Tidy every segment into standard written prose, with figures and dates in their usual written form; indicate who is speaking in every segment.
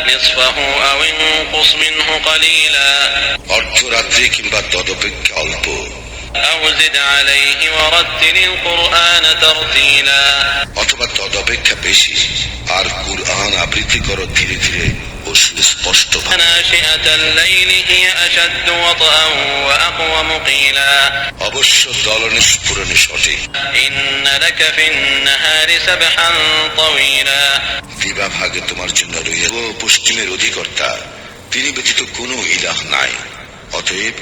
Speaker 1: নিসফাহু আও ইনকুস মিনহু কলিলা,
Speaker 2: অর্ধরাত্রি কিংবা তদপেক্ষা অল্প।
Speaker 1: আও জিদ আলাইহি ওয়ারাত্তিলিল কুরআন তারতিলা,
Speaker 2: অথবা তদপেক্ষা বেশি, আর কুরআন আবৃত্তি করো ধীরে ধীরে ও সুস্পষ্ট ভাবে।
Speaker 1: নাশিআতাল লাইলি হিয়া আশাদ্দু ওয়াতআন ওয়া আকওয়ামু কিলা,
Speaker 2: অবশ্য দলনিষ্পুরণে সঠিক।
Speaker 1: ইন্না লাকা ফিন নাহারি সাবহান তাওয়িলা,
Speaker 2: দিবা ভাগে তোমার জন্য রয়েছে ও পশ্চিমের অধিকর্তা, তিনি ব্যতীত কোনো ইলাহ নাই, অতএব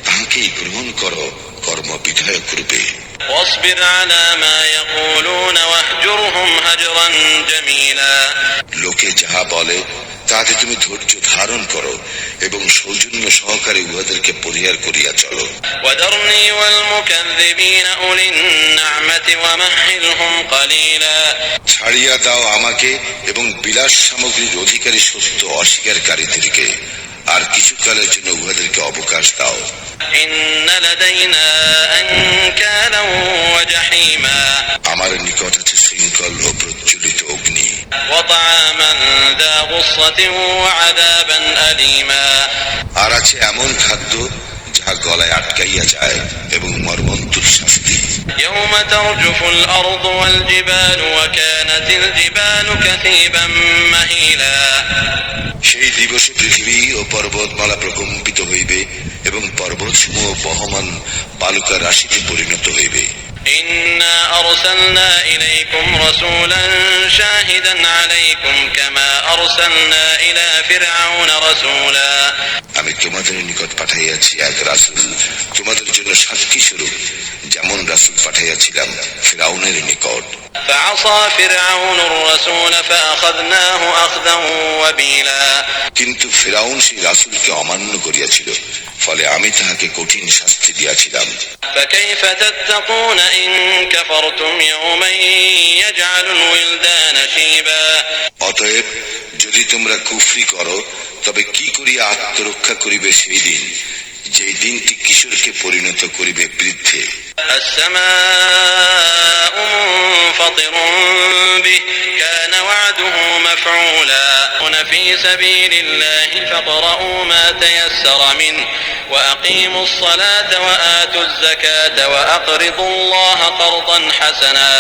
Speaker 2: তাহাকেই গ্রহণ করো কর্ম বিধায়ক রূপে।
Speaker 1: واصبر على ما يقولون واهجرهم هجرا جميلا,
Speaker 2: লোকে যাহা বলে তাতে তুমি ধৈর্য ধারণ করো এবং সৌজন্য সহকারে উহাদেরকে পরিহার করিয়া চলো।
Speaker 1: وذرني والمكذبين أولي النعمة ومهلهم قليلا,
Speaker 2: ছাড়িয়া দাও আমাকে এবং বিলাস সামগ্রীর অধিকারী সত্য অস্বীকারীদেরকে, আর কিছুকালের জন্য উহাদেরকে অবকাশ দাও।
Speaker 1: إن لدينا أنكالا وجحيما,
Speaker 2: আমার নিকট আছে শৃঙ্খল ও প্রজ্বলিত অগ্নি।
Speaker 1: وطعاما ذا غصة وعذابا أليما,
Speaker 2: আর আছে এমন খাদ্য যাহা গলায় আটকাইয়া যায় এবং মর্মন্তুদ শাস্তি।
Speaker 1: يوم ترجف الأرض والجبال وكانت الجبال كثيبا مهيلا,
Speaker 2: সেই দিবসে পৃথিবী ও পর্বতমালা প্রকম্পিত হইবে এবং পর্বতসমূহ বহমান বালুকা রাশিতে পরিণত হইবে।
Speaker 1: إنا أرسلنا إليكم رسولا شاهدا عليكم كما أرسلنا إلى فرعون رسولا,
Speaker 2: আমি তোমাদের নিকট পাঠাইয়াছি এক রাসূল তোমাদের জন্য সাক্ষী স্বরূপ, যেমন রাসূল পাঠাইয়াছিলাম ফিরআউনের নিকট।
Speaker 1: فعصى فرعون الرسول فأخذناه أخذا وبيلا,
Speaker 2: কিন্তু ফিরআউন সেই রাসূলকে অমান্য করিয়াছিল, ফলে আমি তাহাকে কঠিন শাস্তি দিয়াছিলাম।
Speaker 1: فكيف تتقون إن كفرتم يوما يجعل الولدان شيبا,
Speaker 2: অতএব যদি তোমরা কুফরি করো তবে কি করিয়া আত্মরক্ষা করিবে সেই দিন, যেই দিনটি কিশোরকে পরিণত করিবে বৃদ্ধে।
Speaker 1: السماء منفطر به كان وعده مفعولا, في سبيل الله فاقرؤوا ما تيسر منه وأقيموا الصلاة وآتوا الزكاة وأقرضوا الله قرضا حسنا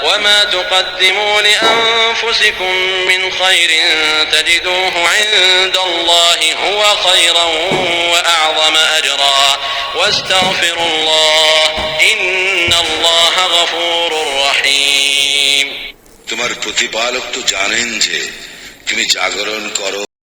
Speaker 1: وما تقدموا لأنفسكم من خير تجدوه عند الله هو خيرا وأعظم أجرا واستغفروا الله إن الله غفور رحيم.
Speaker 2: তোমার প্রতিপালক তো জানেন যে তুমি জাগরণ করো